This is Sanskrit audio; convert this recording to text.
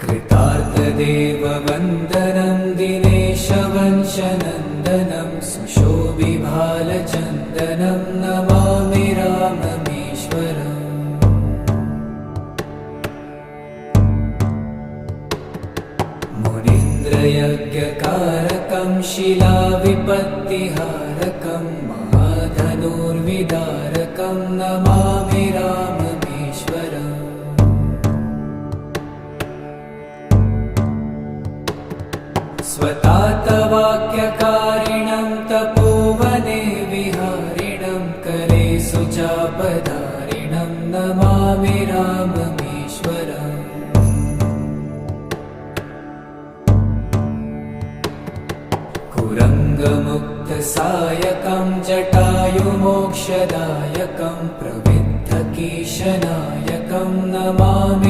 कृतार्थदेववन्दनं दिनेशवंशनन्दनं सुशोभिभालचन्दनं नमामि राममीश्वरम्। मुनीन्द्रयज्ञकारकं शिलाविपत्तिहारकं महाधनुर्विदारकं नमामि राममीश्वरम्। स्वतातवाक्यकारिणं तपोवने विहारिणं करे सुचापधारिणं नमामि राममीश्वरम्। कुरङ्गमुक्तसायकं जटायुमोक्षदायकं प्रविद्धकीशनायकं नमामि